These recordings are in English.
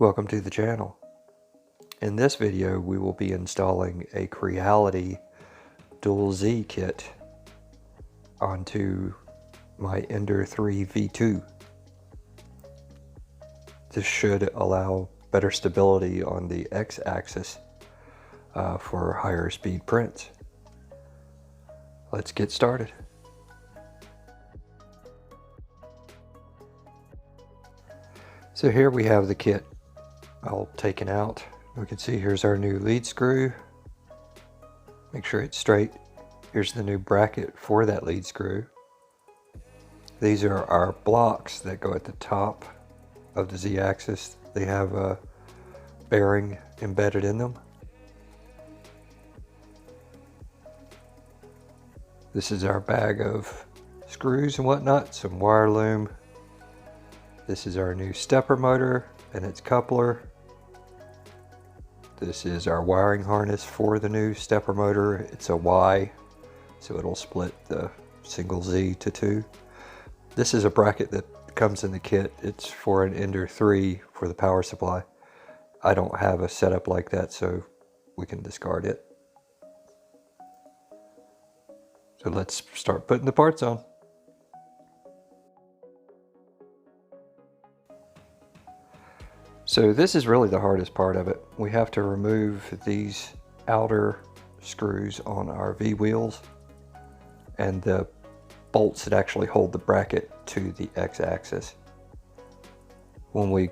Welcome to the channel. In this video we will be installing a Creality Dual Z kit onto my Ender 3 V2. This should allow better stability on the X-axis for higher speed prints. Let's get started. So here we have the kit all taken out. We can see here's our new lead screw. Make sure it's straight. Here's the new bracket for that lead screw. These are our blocks that go at the top of the Z-axis. They have a bearing embedded in them. This is our bag of screws and whatnot, some wire loom. This is our new stepper motor and its coupler. This is our wiring harness for the new stepper motor. It's a Y, so it'll split the single Z to two. This is a bracket that comes in the kit. It's for an Ender 3 for the power supply. I don't have a setup like that, so we can discard it. So let's start putting the parts on. So this is really the hardest part of it. We have to remove these outer screws on our V wheels and the bolts that actually hold the bracket to the X-axis. When we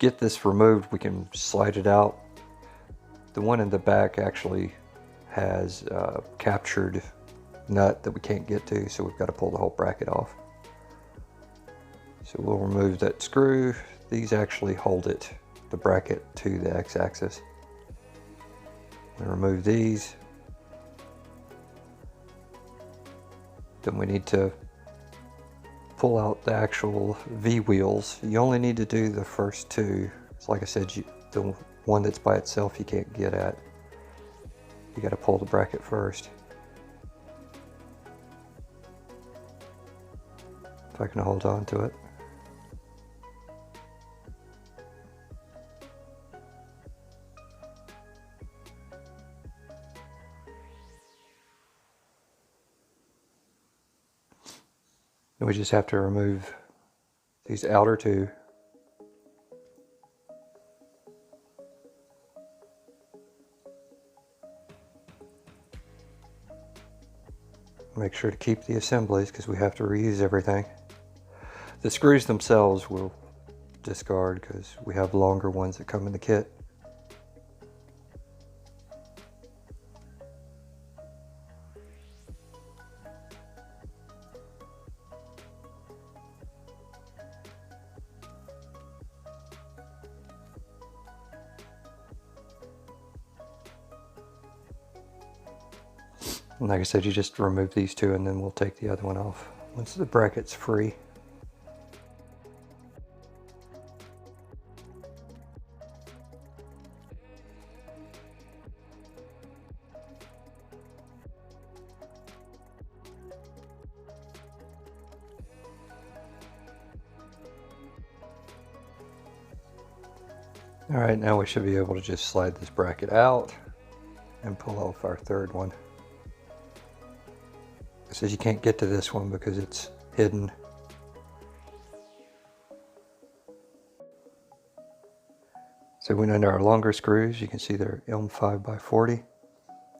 get this removed, we can slide it out. The one in the back actually has a captured nut that we can't get to, so we've got to pull the whole bracket off. So we'll remove that screw. These actually hold it, the bracket, to the X-axis. We'll remove these. Then we need to pull out the actual V wheels. You only need to do the first two. It's like I said, the one that's by itself you can't get at. You got to pull the bracket first. If I can hold on to it. And we just have to remove these outer two. Make sure to keep the assemblies because we have to reuse everything. The screws themselves we'll discard because we have longer ones that come in the kit. And like I said, you just remove these two and then we'll take the other one off once the bracket's free. All right, now we should be able to just slide this bracket out and pull off our third one. It says you can't get to this one because it's hidden. So we went into our longer screws. You can see they're M5 by 40. And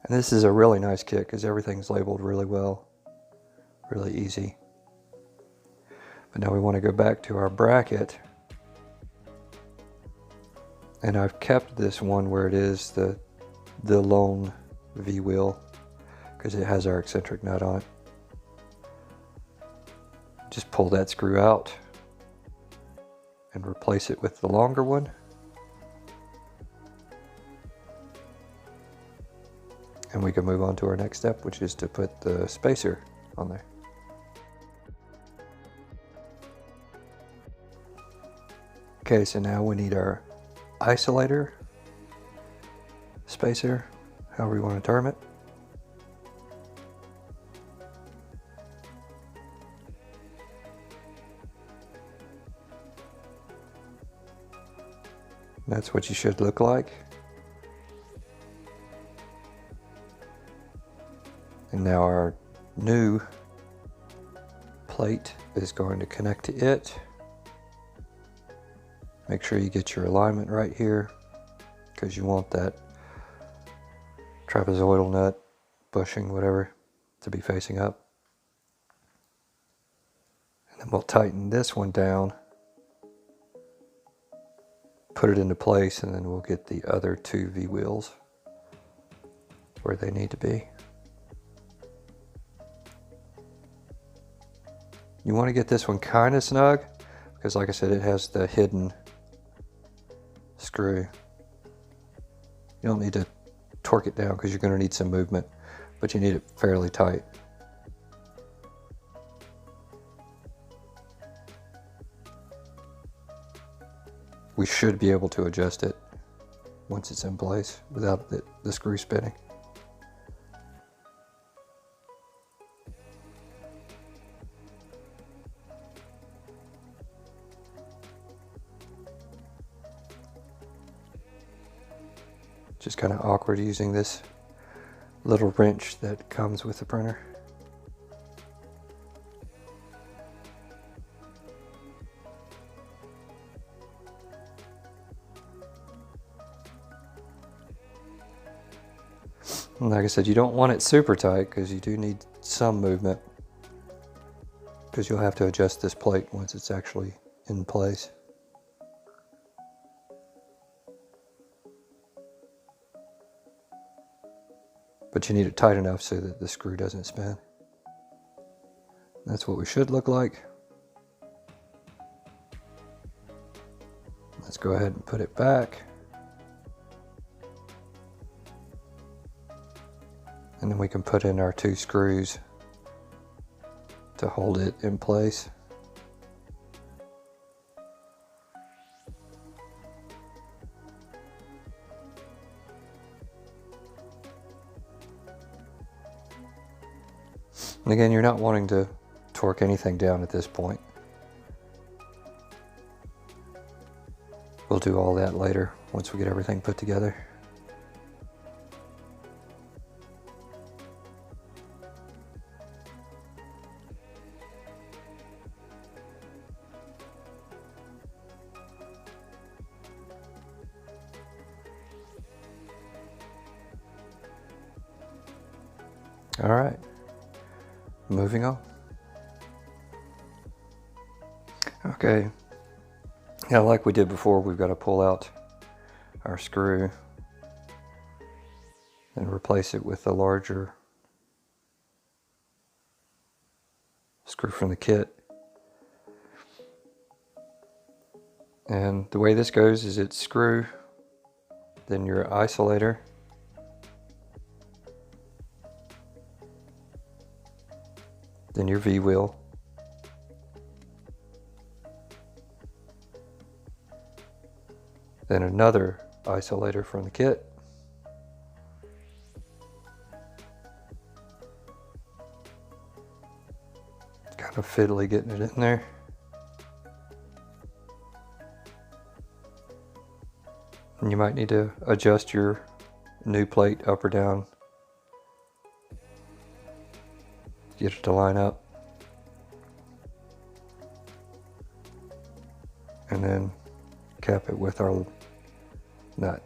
this is a really nice kit because everything's labeled really well, really easy. But now we want to go back to our bracket. And I've kept this one where it is the lone V wheel because it has our eccentric nut on it. Just pull that screw out and replace it with the longer one. And we can move on to our next step, which is to put the spacer on there. Okay, so now we need our isolator, spacer, however you want to term it. That's what you should look like. And now our new plate is going to connect to it. Make sure you get your alignment right here, because you want that trapezoidal nut, bushing, whatever, to be facing up. And then we'll tighten this one down, put it into place, and then we'll get the other two V-wheels where they need to be. You want to get this one kind of snug, because like I said, it has the hidden screw. You don't need to torque it down because you're going to need some movement, but you need it fairly tight. We should be able to adjust it once it's in place without the screw spinning. Just kind of awkward using this little wrench that comes with the printer. And like I said, you don't want it super tight because you do need some movement, because you'll have to adjust this plate once it's actually in place. But you need it tight enough so that the screw doesn't spin. That's what we should look like. Let's go ahead and put it back. And then we can put in our two screws to hold it in place. And again, you're not wanting to torque anything down at this point. We'll do all that later once we get everything put together. All right. Moving on. Okay, now like we did before, we've got to pull out our screw and replace it with a larger screw from the kit. And the way this goes is it's screw, then your isolator, then your V-wheel, then another isolator from the kit, kind of fiddly getting it in there, and you might need to adjust your new plate up or down, get it to line up, and then cap it with our nut.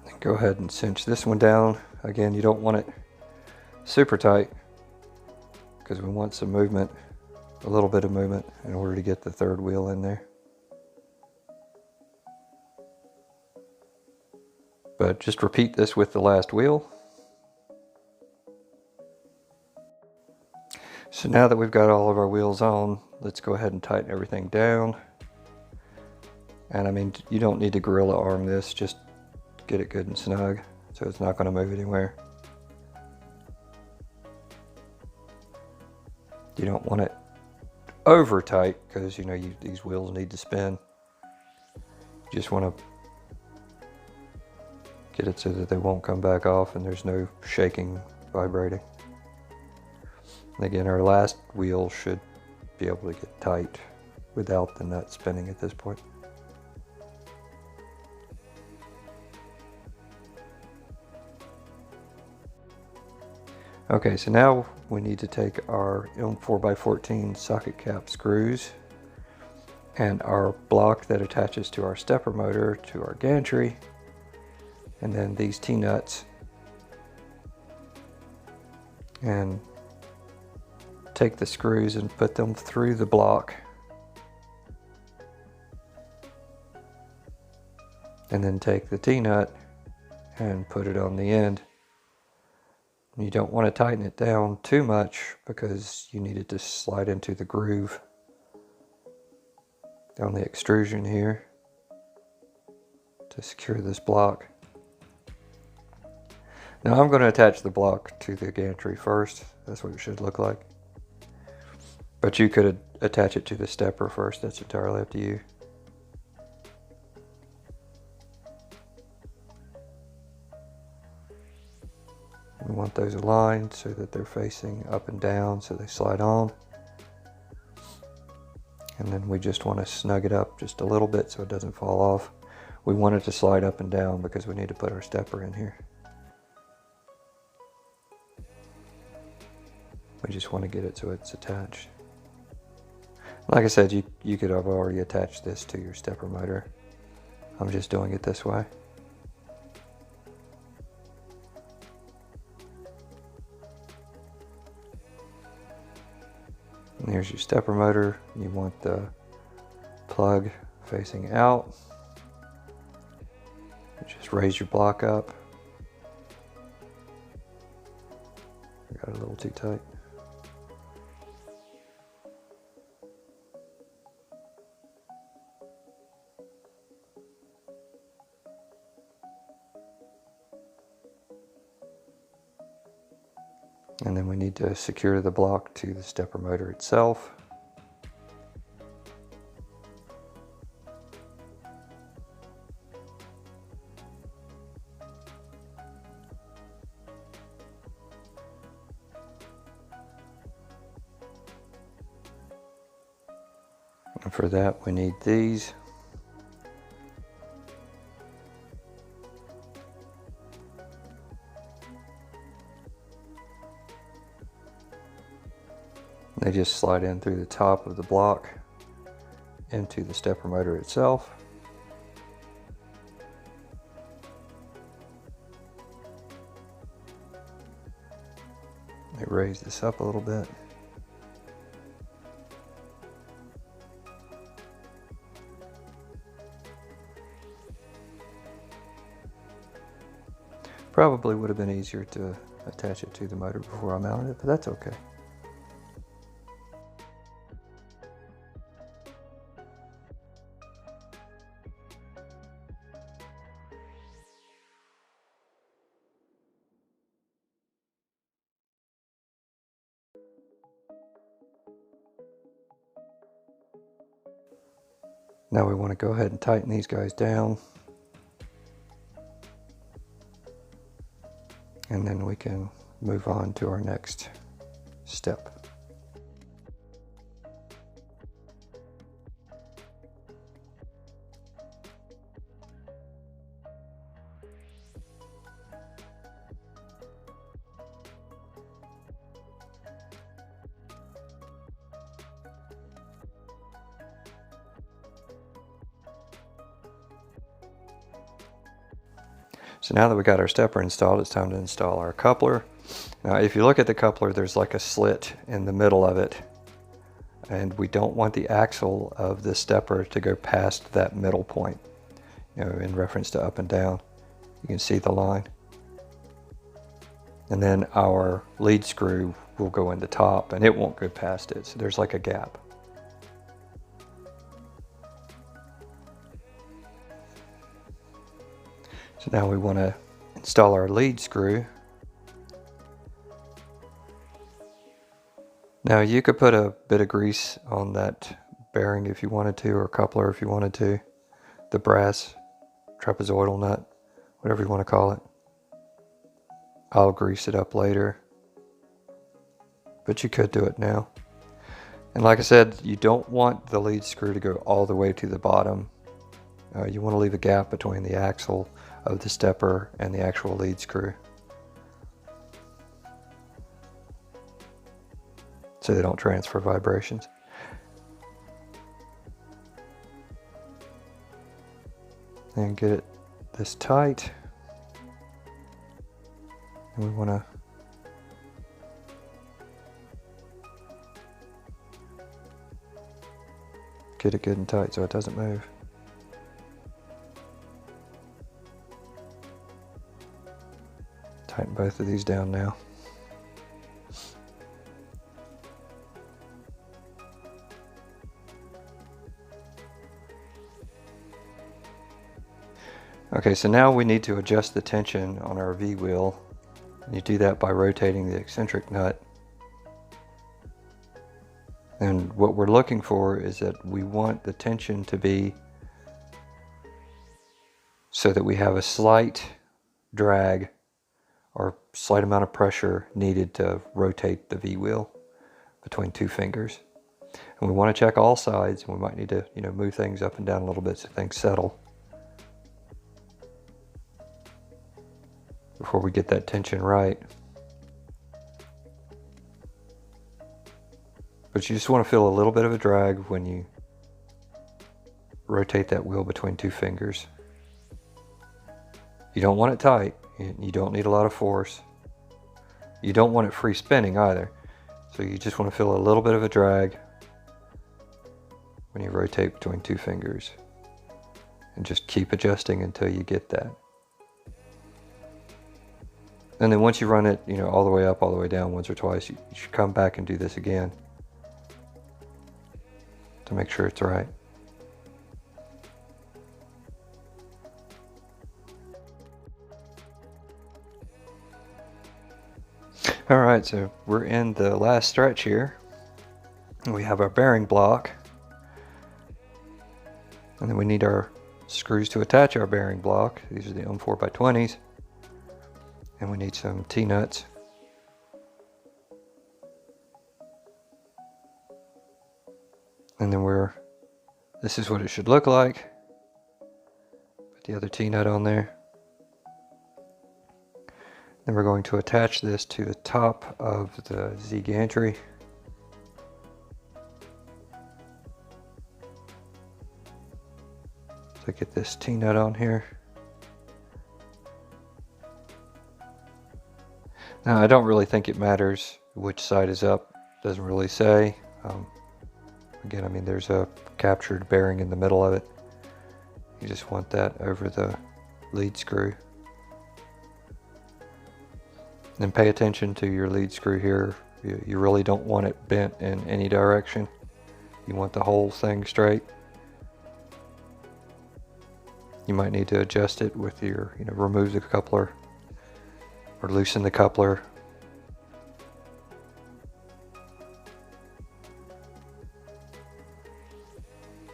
Then go ahead and cinch this one down. Again, you don't want it super tight because we want some movement, a little bit of movement, in order to get the third wheel in there. But just repeat this with the last wheel. So now that we've got all of our wheels on, let's go ahead and tighten everything down. And I mean, you don't need to gorilla arm this, just get it good and snug so it's not going to move anywhere. You don't want it over tight because you know these wheels need to spin. You just want to Get it so that they won't come back off and there's no shaking, vibrating. And again, our last wheel should be able to get tight without the nut spinning at this point. Okay, so now we need to take our Ilm 4x14 socket cap screws and our block that attaches to our stepper motor to our gantry, and then these T-nuts, and take the screws and put them through the block, and then take the T-nut and put it on the end. You don't want to tighten it down too much because you need it to slide into the groove on the extrusion here to secure this block. Now I'm going to attach the block to the gantry first. That's what it should look like. But you could attach it to the stepper first. That's entirely up to you. We want those aligned so that they're facing up and down so they slide on. And then we just want to snug it up just a little bit so it doesn't fall off. We want it to slide up and down because we need to put our stepper in here. We just want to get it so it's attached. Like I said, you could have already attached this to your stepper motor. I'm just doing it this way. And here's your stepper motor. You want the plug facing out. Just raise your block up. I got it a little too tight. And then we need to secure the block to the stepper motor itself. And for that we need these. They just slide in through the top of the block into the stepper motor itself. They raise this up a little bit. Probably would have been easier to attach it to the motor before I mounted it, but that's okay. Now we want to go ahead and tighten these guys down. And then we can move on to our next step. So now that we got our stepper installed, it's time to install our coupler. Now if you look at the coupler, there's like a slit in the middle of it, and we don't want the axle of the stepper to go past that middle point, in reference to up and down. You can see the line. And then our lead screw will go in the top and it won't go past it, so there's like a gap. So now we want to install our lead screw. Now you could put a bit of grease on that bearing if you wanted to, or coupler if you wanted to. The brass trapezoidal nut, whatever you want to call it. I'll grease it up later, but you could do it now. And like I said, you don't want the lead screw to go all the way to the bottom. You want to leave a gap between the axle of the stepper and the actual lead screw, so they don't transfer vibrations. And get this tight. And we want to get it good and tight so it doesn't move. Tighten both of these down now. Okay, so now we need to adjust the tension on our V wheel. You do that by rotating the eccentric nut. And what we're looking for is that we want the tension to be so that we have a slight drag or slight amount of pressure needed to rotate the V wheel between two fingers. And we want to check all sides, and we might need to, move things up and down a little bit so things settle before we get that tension right. But you just want to feel a little bit of a drag when you rotate that wheel between two fingers. You don't want it tight. You don't need a lot of force. You don't want it free spinning either. So you just want to feel a little bit of a drag when you rotate between two fingers. And just keep adjusting until you get that. And then once you run it, all the way up, all the way down once or twice, you should come back and do this again to make sure it's right. All right, so we're in the last stretch here. We have our bearing block, and then we need our screws to attach our bearing block. These are the 4x20s, and we need some T-nuts. And then this is what it should look like. Put the other T-nut on there. Then we're going to attach this to the top of the Z gantry. So get this T-nut on here. Now I don't really think it matters which side is up. Doesn't really say. Again, I mean, there's a captured bearing in the middle of it. You just want that over the lead screw. And pay attention to your lead screw here. You really don't want it bent in any direction. You want the whole thing straight. You might need to adjust it with your, remove the coupler or loosen the coupler.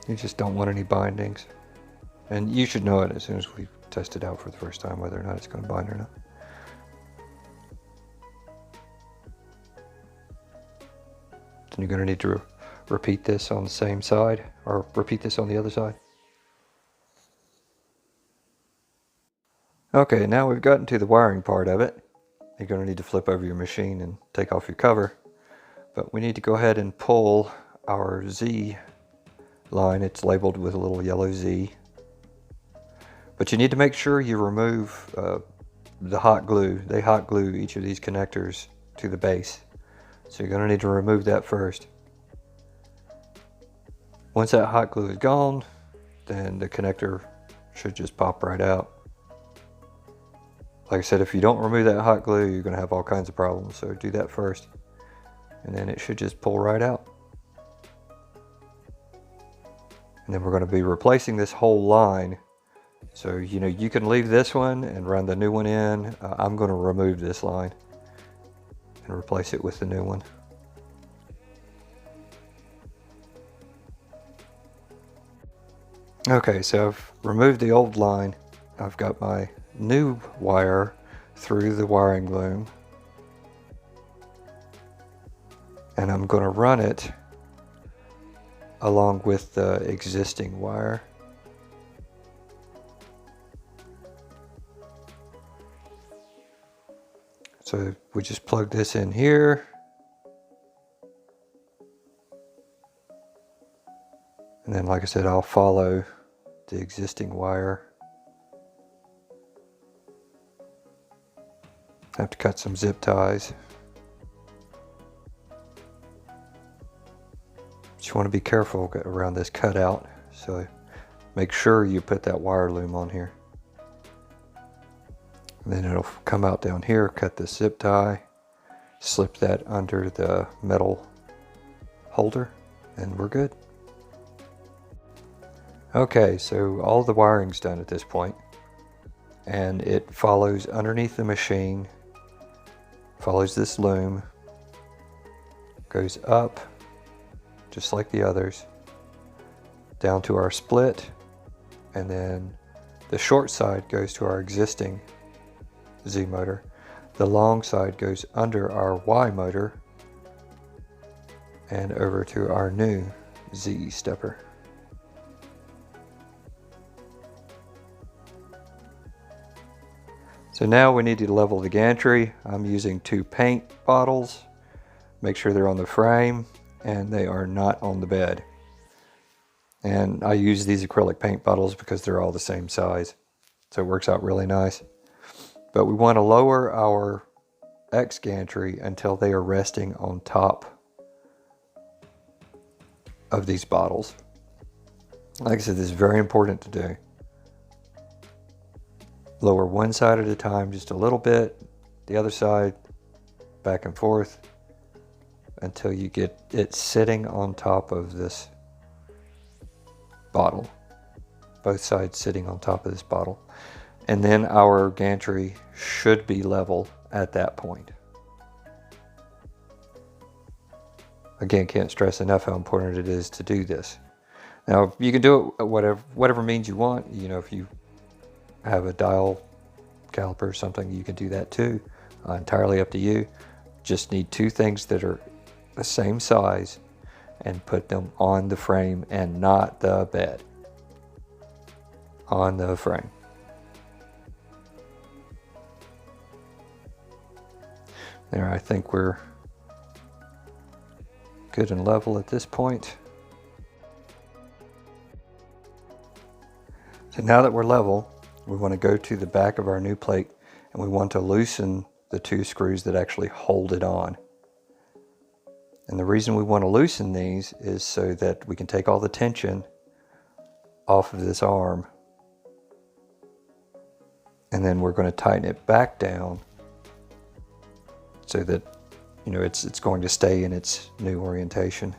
You just don't want any bindings. And you should know it as soon as we test it out for the first time, whether or not it's going to bind or not. Then you're going to need to repeat this on the same side, or repeat this on the other side. Okay, now we've gotten to the wiring part of it. You're going to need to flip over your machine and take off your cover. But we need to go ahead and pull our Z line. It's labeled with a little yellow Z. But you need to make sure you remove the hot glue. They hot glue each of these connectors to the base. So you're going to need to remove that first. Once that hot glue is gone, then the connector should just pop right out. Like I said, if you don't remove that hot glue, you're going to have all kinds of problems. So do that first, and then it should just pull right out. And then we're going to be replacing this whole line. So, you can leave this one and run the new one in. I'm going to remove this line and replace it with the new one. Okay, so I've removed the old line. I've got my new wire through the wiring loom, and I'm going to run it along with the existing wire. So we just plug this in here, and then like I said, I'll follow the existing wire. I have to cut some zip ties. But you want to be careful around this cutout, so make sure you put that wire loom on here. And then it'll come out down here, cut the zip tie, slip that under the metal holder, and we're good. Okay, so all the wiring's done at this point, and it follows underneath the machine, follows this loom, goes up just like the others, down to our split, and then the short side goes to our existing Z motor. The long side goes under our Y motor and over to our new Z stepper. So now we need to level the gantry. I'm using 2 paint bottles. Make sure they're on the frame and they are not on the bed. And I use these acrylic paint bottles because they're all the same size. So it works out really nice. But we want to lower our X gantry until they are resting on top of these bottles. Like I said, this is very important to do. Lower one side at a time just a little bit, the other side back and forth until you get it sitting on top of this bottle. Both sides sitting on top of this bottle. And then our gantry should be level at that point. Again, can't stress enough how important it is to do this. Now, you can do it whatever means you want. You know, if you have a dial caliper or something, you can do that too. Entirely up to you. Just need 2 things that are the same size and put them on the frame and not the bed. On the frame. There, I think we're good and level at this point. So now that we're level, we want to go to the back of our new plate and we want to loosen the 2 screws that actually hold it on. And the reason we want to loosen these is so that we can take all the tension off of this arm. And then we're going to tighten it back down so that, you know, it's going to stay in its new orientation.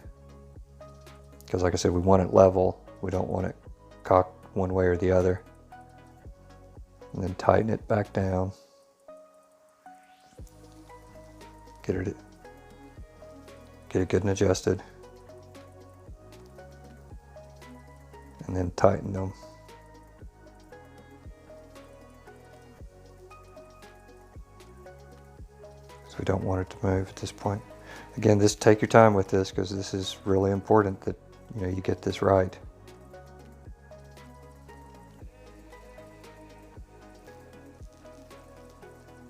Because like I said, we want it level. We don't want it cocked one way or the other. And then tighten it back down. Get it good and adjusted. And then tighten them. So we don't want it to move at this point. Again, take your time with this because this is really important that you get this right.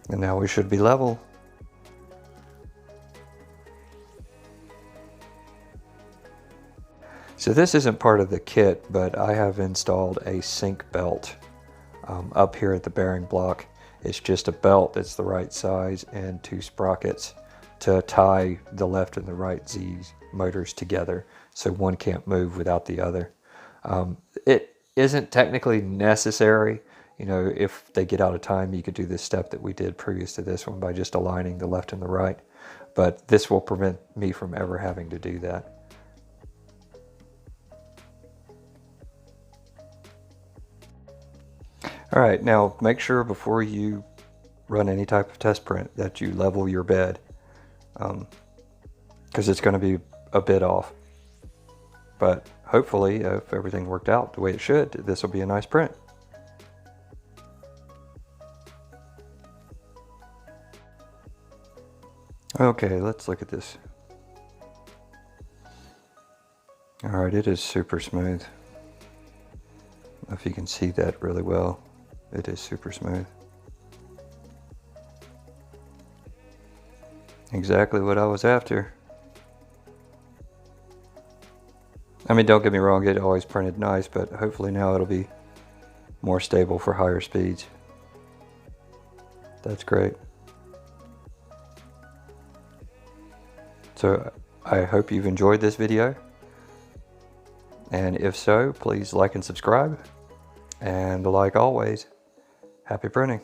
And now we should be level. So this isn't part of the kit, but I have installed a sync belt up here at the bearing block. It's just a belt that's the right size and 2 sprockets to tie the left and the right Z motors together so one can't move without the other. It isn't technically necessary. If they get out of time, you could do this step that we did previous to this one by just aligning the left and the right. But this will prevent me from ever having to do that. All right, now make sure before you run any type of test print that you level your bed, because it's going to be a bit off. But hopefully, if everything worked out the way it should, this will be a nice print. Okay, let's look at this. Alright, it is super smooth. I don't know if you can see that really well. It is super smooth. Exactly what I was after. I mean, don't get me wrong, it always printed nice, but hopefully now it'll be more stable for higher speeds. That's great. So I hope you've enjoyed this video. And if so, please like and subscribe. And like always, happy printing.